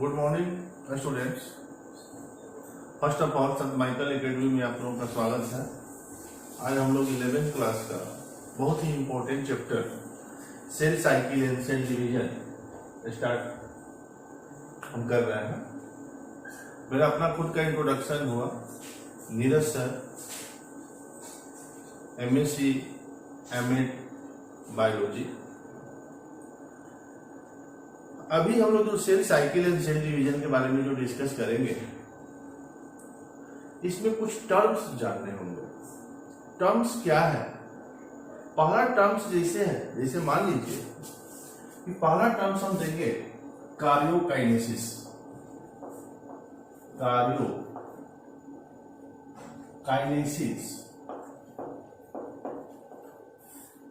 Good morning students. First of all Sant Michael academy में आप लोगों का स्वागत है। आज हम लोग 11th क्लास का बहुत ही important chapter cell cycle and cell division start हम कर रहे हैं। मेरा अपना खुद का इंट्रोडक्शन हुआ। Neeraj sir, MSc M.Ed biology. अभी हम लोग जो cell cycle and cell division के बारे में जो डिस्कस करेंगे, इसमें कुछ टर्म्स जानने होंगे। टर्म्स क्या है? पहला टर्म्स जैसे है, जैसे मान लीजिए कि पहला टर्म्स हम देंगे कार्योकाइनेसिस।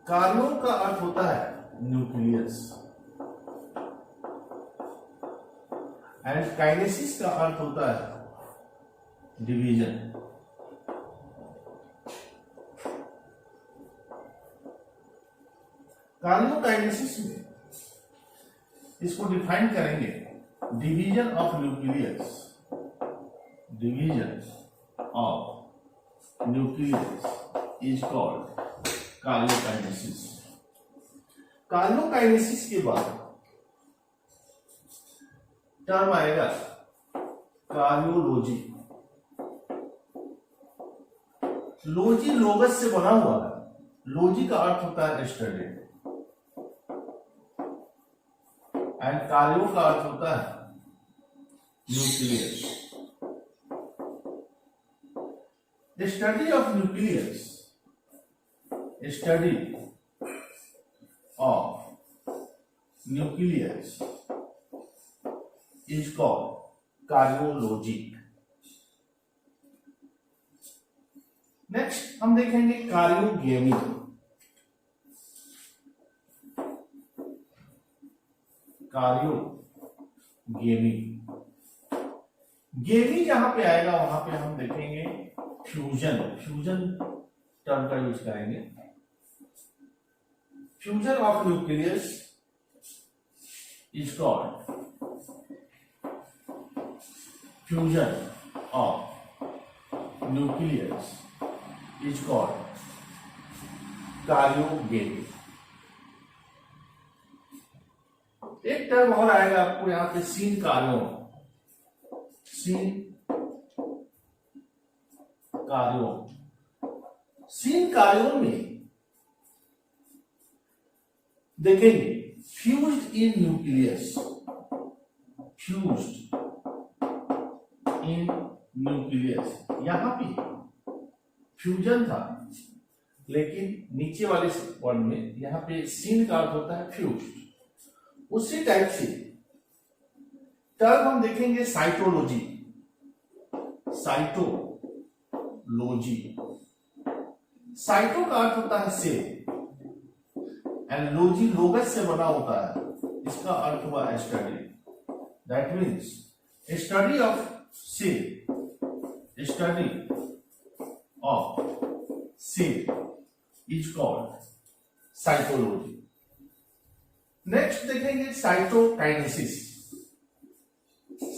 कार्यो का अर्थ होता है न्यूक्लियस एंड काइनेसिस का अर्थ होता है डिवीजन। कार्योकाइनेसिस में इसको डिफाइन करेंगे, division of nucleus. Division of nucleus is called karyokinesis. Karyokinesis के बाद टर्म आएगा कार्योलॉजी। लॉजी लोगस से बना हुआ है। लॉजी का अर्थ होता है स्टडी एंड कार्यो का अर्थ होता है nucleus. Study of nucleus, study of nucleus is called cardiology. Next हम देखेंगे कार्योगेमी। कार्योगेमी, गेमी जहां पे आएगा वहां पे हम देखेंगे फ्यूजन। फ्यूजन टर्म का यूज करेंगे। Fusion of nucleus is called fusion of nucleus is called कारियोगेमी। एक टर्म और आएगा आपको यहां पे सीन कार्यों। सीन कार्यों, सीन कार्यों में देखेंगे फ्यूज्ड इन न्यूक्लियस। फ्यूज्ड इन न्यूक्लियस, यहां पे फ्यूजन था लेकिन नीचे वाले वर्ड में यहां पे सीन का अर्थ होता है फ्यूज। उसी टाइप से टर्म हम देखेंगे साइटोलॉजी। साइटोलॉजी, साइटो का अर्थ होता है सेल एंड लॉजी लोगस से बना होता है। इसका अर्थ हुआ study. That means study of cell, study of cell is called cytology. Next देखेंगे साइटोकाइनेसिस।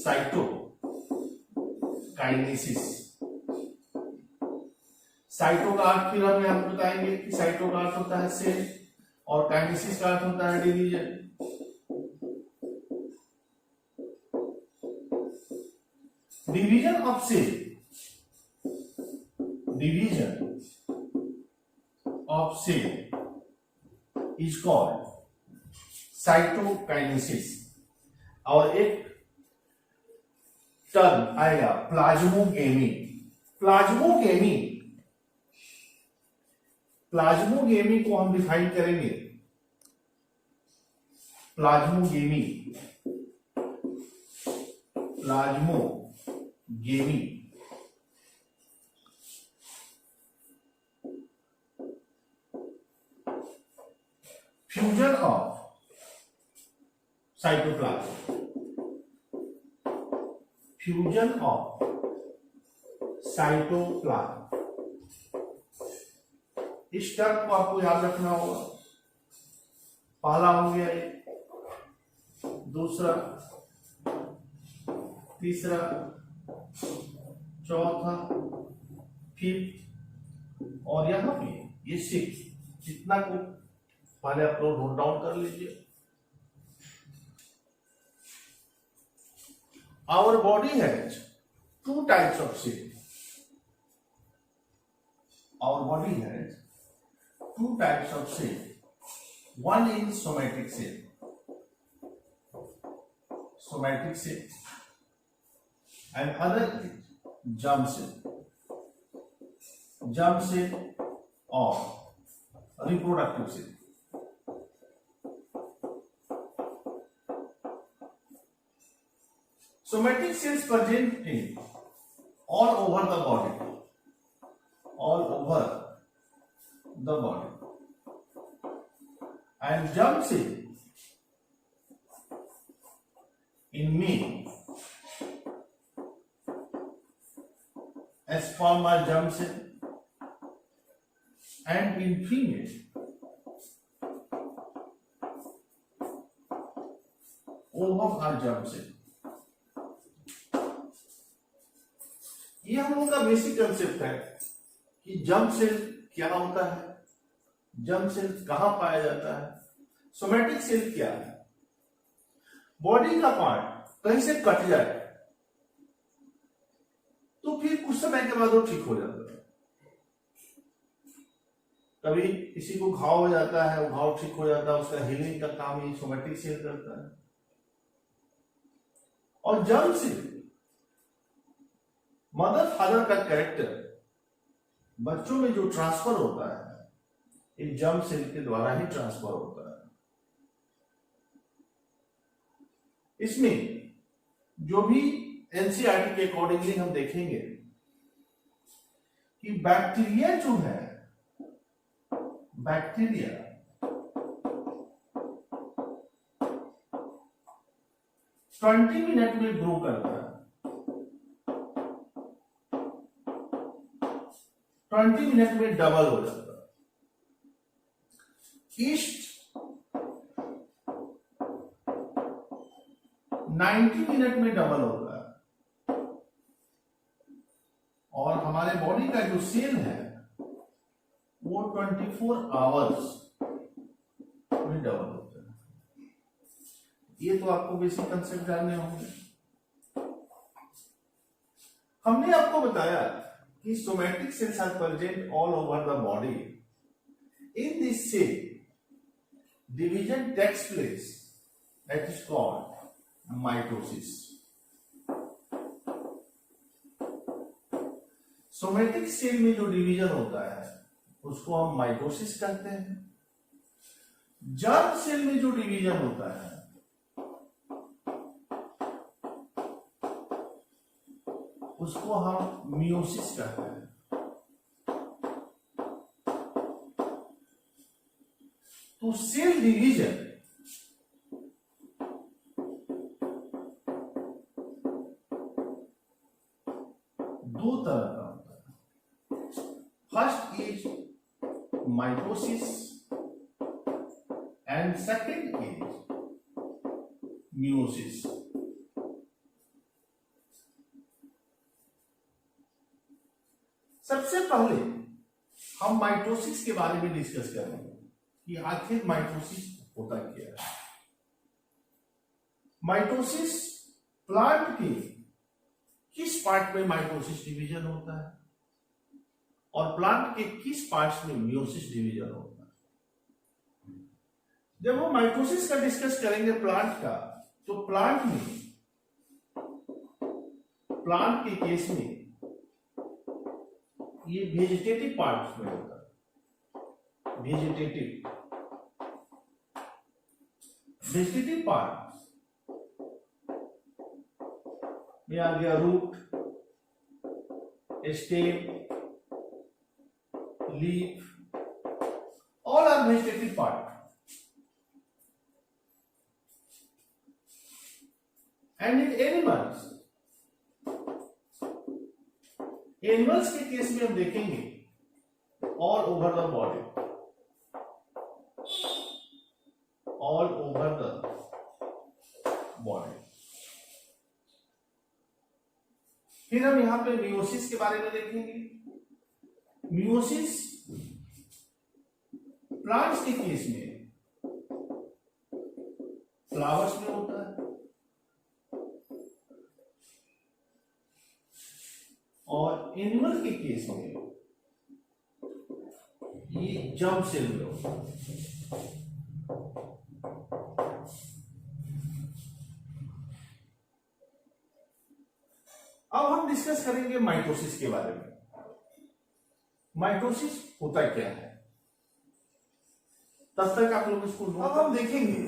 साइटोकाइनेसिस, साइटो का अर्थ फिर हम यहां बताएंगे कि साइटो का अर्थ होता है सेल और काइनेसिस का अर्थ होता है division. Division of cell, division of cell is called cytokinesis. और एक टर्म आएगा प्लाज्मोगेमी। प्लाज्मोगेमी, प्लाज्मोगेमी को हम डिफाइन करेंगे। Plasmogamy, plasmogamy fusion of cytoplasm. Fusion of cytoplasm, इस टर्म को आपको याद रखना होगा। पहला हो गया, दूसरा तीसरा, चौथा, फिफ्थ, और यहां पे ये सिक्स। इतना को पहले आप लोग नोट डाउन कर लीजिए। Our body has two types of cells. Our body has two types of cells. One is somatic cell, and other is germ cell. Germ cell or reproductive cell. Somatic cells present in all over the body, and germ cell in male as sperm or germ cell, and in female ovum or germ cell. ये हम लोगों का basic concept है कि germ cell क्या होता है, germ cell कहां पाया जाता है, सोमैटिक सेल क्या है। बॉडी का पार्ट कहीं से कट जाए तो फिर कुछ समय के बाद वो ठीक हो जाता है। कभी किसी को घाव हो जाता है, वो घाव ठीक हो जाता है, उसका हीलिंग का काम ही सोमैटिक सेल करता है। और जर्म सेल मदर फादर का कैरेक्टर बच्चों में जो ट्रांसफर होता है इस जर्म सेल के द्वारा ही ट्रांसफर होता है। इसमें जो भी एनसीईआरटी के अकॉर्डिंगली हम देखेंगे कि बैक्टीरिया जो है, बैक्टीरिया 20 मिनट में ग्रो करता है, 20 मिनट में डबल हो जाता है। ईस्ट 90 मिनट में डबल होता है। और हमारे बॉडी का जो सेल है वो 24 आवर्स में डबल होता है। ये तो आपको बेसिक कंसेप्ट जानने होंगे। हमने आपको बताया कि somatic cells are present all over the body. In this cell, division takes place. That is called mitosis. Somatic cell में जो डिवीजन होता है उसको हम माइटोसिस कहते हैं। जर्म सेल में जो डिवीजन होता है उसको हम मियोसिस कहते हैं। तो सेल डिवीजन दो तरह का होता है। First is mitosis and second is meiosis. सबसे पहले हम माइटोसिस के बारे में डिस्कस करेंगे कि आखिर माइटोसिस होता क्या है। माइटोसिस प्लांट के किस पार्ट में माइटोसिस डिवीजन होता है और प्लांट के किस पार्ट्स में मियोसिस डिवीजन होता है। जब हम माइटोसिस का डिस्कस करेंगे प्लांट का, तो प्लांट के केस में ये वेजिटेटिव पार्ट में होता है। वेजिटेटिव पार्ट में आ गया root, stem, leaf, all are vegetative part. And in animals के केस में हम देखेंगे ऑल ओवर द बॉडी, फिर हम यहां पे मियोसिस के बारे में देखेंगे। मियोसिस प्लांट्स के केस में फ्लावर्स में होता है और एनिमल के केस में ये जर्म सेल में होता है। अब हम डिस्कस करेंगे माइटोसिस के बारे में। माइटोसिस होता क्या है, तब तक आप लोग इसको अब हम देखेंगे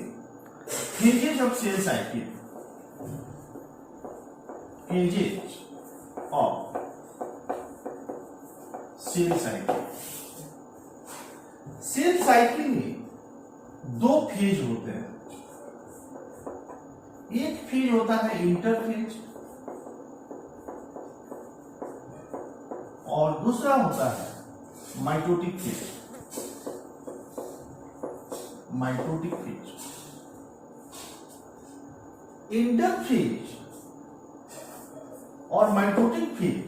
phases of cell cycle. Phases of cell cycle. Cell cycle में दो फेज होते हैं। एक फेज होता है इंटरफेज और दूसरा होता है mitotic phase. Mitotic phase, interphase और माइटोटिक फेज,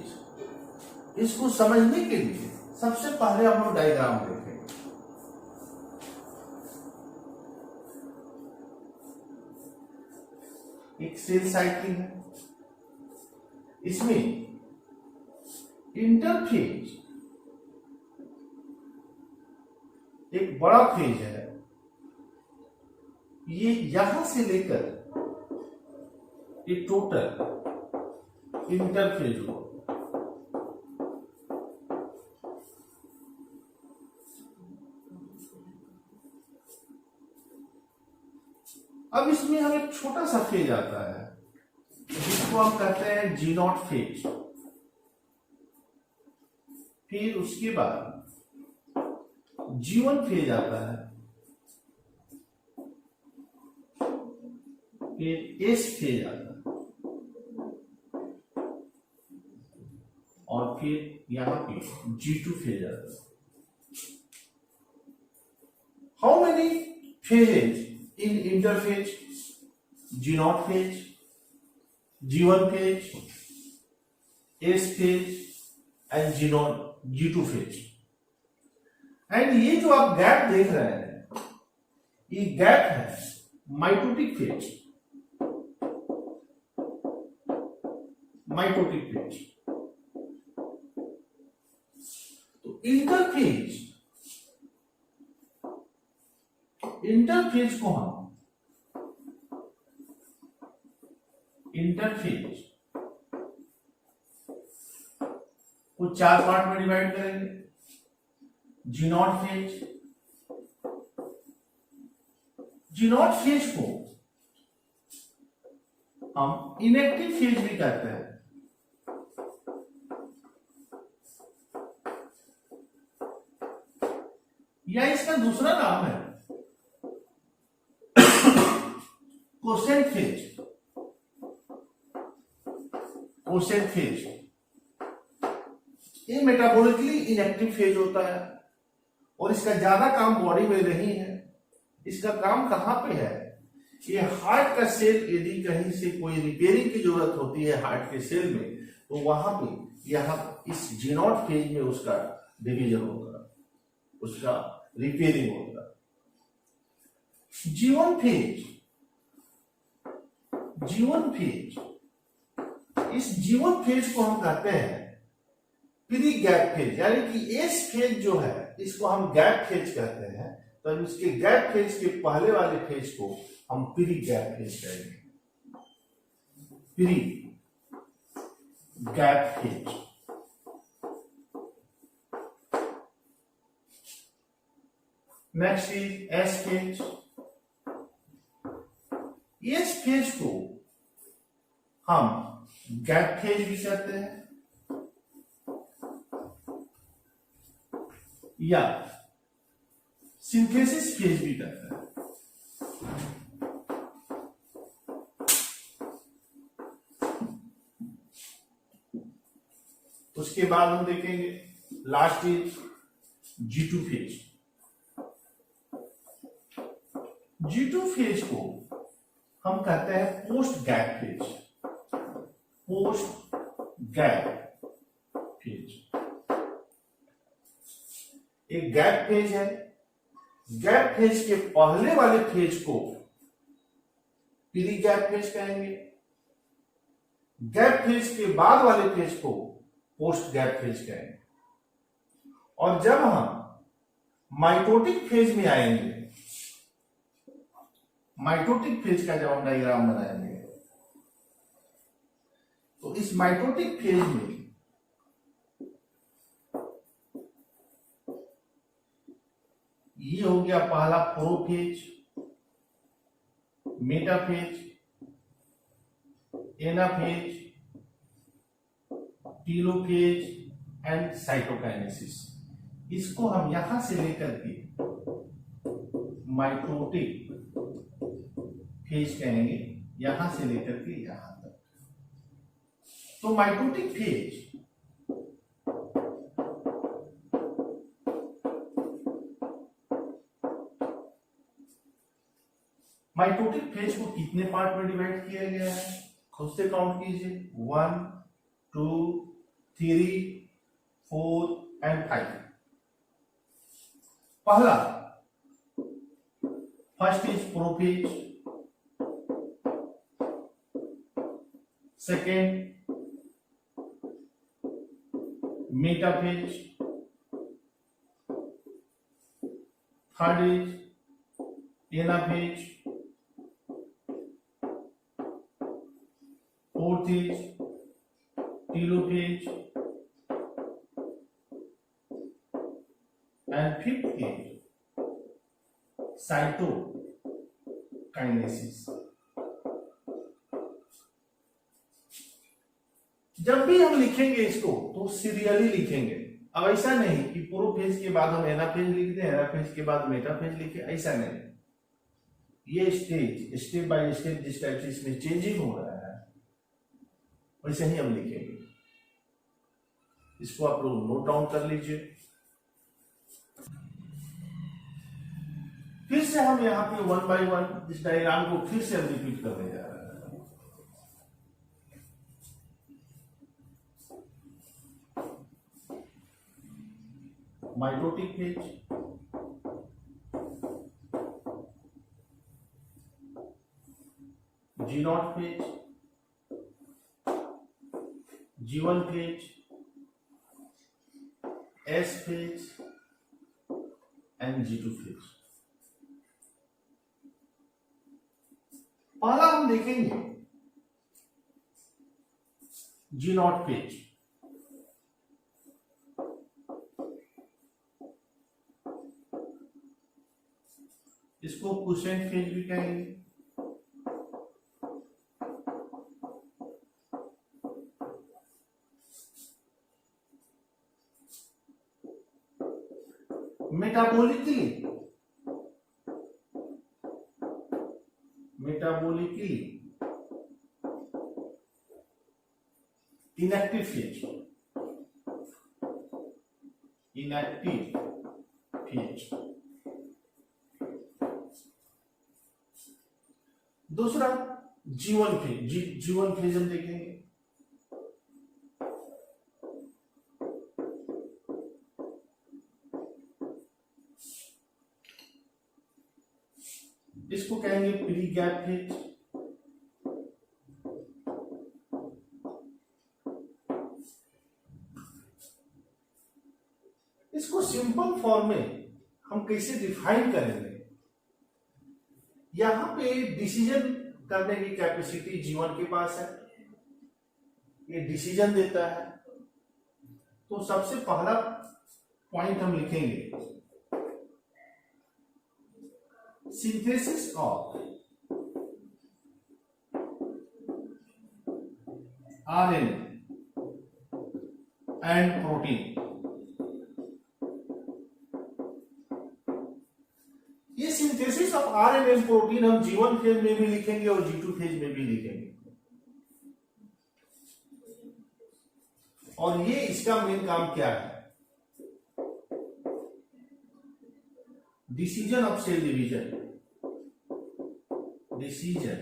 इसको समझने के लिए सबसे पहले हम लोग डायग्राम देखेंगे। एक सेल साइकिल है, इसमें इंटरफेज एक बड़ा फेज है, ये यहां से लेकर एक टोटल इंटरफेज हो। अब इसमें हम एक छोटा सा फेज आता है जिसको हम कहते हैं जी नॉट फेज। फिर उसके बाद G1 फेज आता है, फिर S फेज आता है और फिर यहां पे G2 फेज आता है। How many phases in interphase? G0 phase, G1 phase, S phase and G2 phase. And ये जो आप गैप देख रहे हैं, ये गैप है माइटोटिक फेज। Mitotic phase. तो इंटरफेज, इंटरफेज को हम इंटरफेज को 4 पार्ट में डिवाइड करेंगे। G0 फेज, G0 फेज को हम इनएक्टिव फेज भी कहते हैं। या इसका दूसरा नाम है कोसेंट फेज। कोसेंट फेज ये मेटाबॉलिकली इनएक्टिव फेज होता है और इसका ज्यादा काम बॉडी में नहीं है। इसका काम कहां पे है? ये हार्ट का सेल यदि कहीं से कोई रिपेयरिंग की जरूरत होती है हार्ट के सेल में, तो वहां पे यहां इस G0 फेज में उसका डिवीजन होगा, उसका रिपेयरिंग होगा। G1 फेज, G1 फेज, इस G1 फेज को हम कहते हैं प्री गैप फेज, यानी कि एस फेज जो है इसको हम गैप फेज कहते हैं। तो इसके गैप फेज के पहले वाले फेज को हम प्री गैप फेज कहेंगे। Pre gap phase. Next is S phase. S phase को हम गैप फेज भी कहते हैं या सिंथेसिस फेज भी कहते हैं। उसके बाद हम देखेंगे last is G2 phase. G2 phase को हम कहते हैं post gap phase. Post gap phase. एक गैप फेज है, गैप फेज के पहले वाले फेज को प्री गैप फेज कहेंगे, गैप फेज के बाद वाले फेज को पोस्ट गैप फेज कहेंगे। और जब हम माइटोटिक फेज में आएंगे, माइटोटिक फेज का जब हम डायग्राम बनाएंगे, तो इस माइटोटिक फेज में ये हो गया पहला prophase, metaphase, anaphase, telophase and cytokinesis. इसको हम यहां से लेकर के माइटोटिक फेज कहेंगे, यहां से लेकर के यहां तक। तो माइटोटिक फेज माइटोटिक फेज को कितने पार्ट में डिवाइड किया गया है, खुद से काउंट कीजिए। 1 2 3 4 एंड 5। पहला first is prophase, second metaphase, third is anaphase, fourth is telophase and fifth is cytokinesis. जब भी हम लिखेंगे इसको तो सीरियली लिखेंगे। अब ऐसा नहीं कि प्रोफेज के बाद हम एनाफेज लिख दें, एनाफेज के बाद मेटाफेज लिखे, ऐसा नहीं। ये स्टेप बाय स्टेप जिस टाइप से इसमें चेंजिंग हो रहा है वैसे ही हम लिखेंगे। इसको आप लोग नोट डाउन कर लीजिए। फिर से हम यहाँ पे 1 by 1 इस डायग्राम को फिर से हम रिपीट करने जा रहे हैं। Mitotic phase, G0 phase, G1 phase, S phase and G2 phase. पहला हम देखेंगे G0 फेज। इसको क्वोशिएंट फेज भी कहेंगे। मेटाबोलिकली इनएक्टिव फेज, दूसरा G1 फेज, G1 फेज हम देखेंगे। इसको कहेंगे प्री गैप फेज। इसको सिंपल फॉर्म में हम कैसे डिफाइन करेंगे? यहां पे डिसीजन करने की कैपेसिटी G1 के पास है, ये डिसीजन देता है। तो सबसे पहला पॉइंट हम लिखेंगे synthesis of RNA and protein. ये synthesis of RNA and protein हम G1 फेज में भी लिखेंगे और G2 फेज में भी लिखेंगे। और ये इसका मेन काम क्या है? Decision of cell division, decision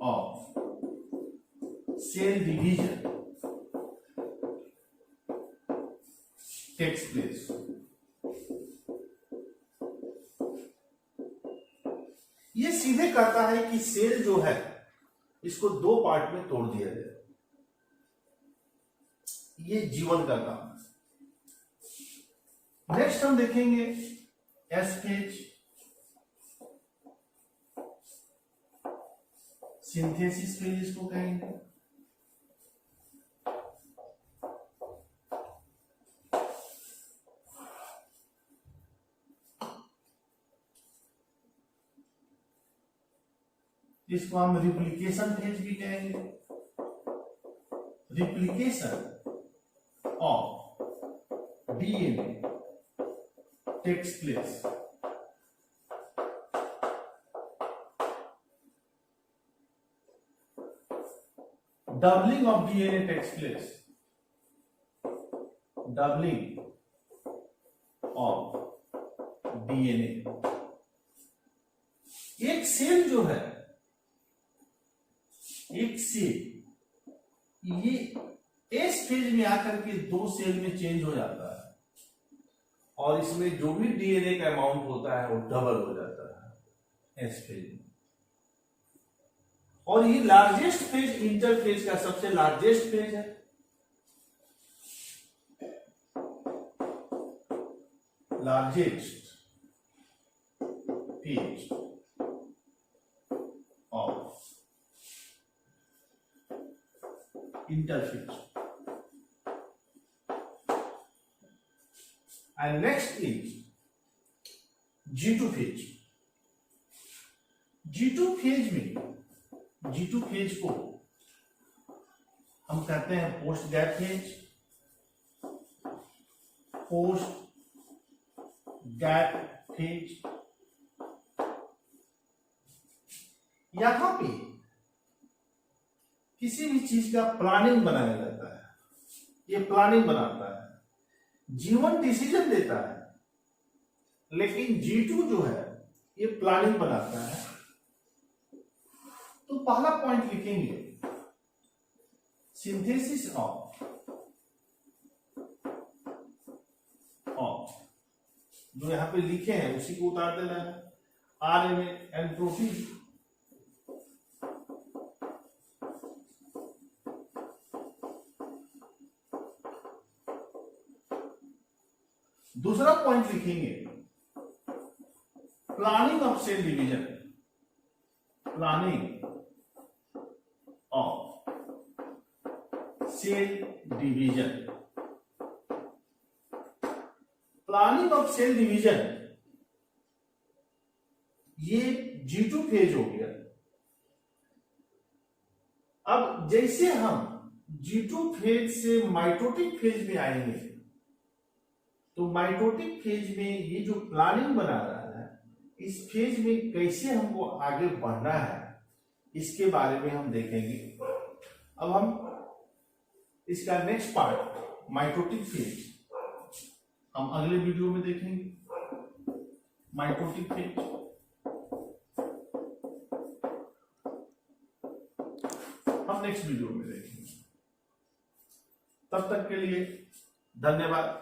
of cell division takes place. ये सीधे कहता है कि सेल जो है इसको दो पार्ट में तोड़ दिया जाए। ये जीवन का काम है। नेक्स्ट हम देखेंगे एस फेज, सिंथेसिस फेज इसको कहेंगे। इसको हम रिप्लिकेशन फेज भी कहेंगे। Replication of DNA takes place. Doubling of DNA takes place. Doubling of DNA. एक सेल जो है, एक सेल ये एस फेज में आकर के दो सेल में चेंज हो जाता है और इसमें जो भी डीएनए का अमाउंट होता है वो डबल हो जाता है एस फेज में। और ये लार्जेस्ट फेज इंटरफेज का सबसे लार्जेस्ट फेज है। Largest phase of interphase. And next is G2 phase. G2 phase में G2 फेज को हम कहते हैं post gap phase. Post gap phase यहां पे किसी भी चीज का प्लानिंग बनाया जाता है। ये प्लानिंग बनाता है, जीवन डिसीजन देता है, लेकिन G2 जो है ये प्लानिंग बनाता है। तो पहला पॉइंट लिखेंगे सिंथेसिस ऑफ जो यहां पे लिखे हैं उसी को उतार देना है। RNA and protein. दूसरा पॉइंट लिखेंगे planning of cell division. Planning of cell division। Planning of cell division ये G2 फेज हो गया। अब जैसे हम G2 फेज से माइटोटिक फेज में आएंगे तो माइटोटिक फेज में ये जो प्लानिंग बना रहा है इस फेज में कैसे हमको आगे बढ़ना है इसके बारे में हम देखेंगे। अब हम इसका नेक्स्ट पार्ट माइटोटिक फेज हम अगले वीडियो में देखेंगे। माइटोटिक फेज हम नेक्स्ट वीडियो में देखेंगे। तब तक के लिए धन्यवाद।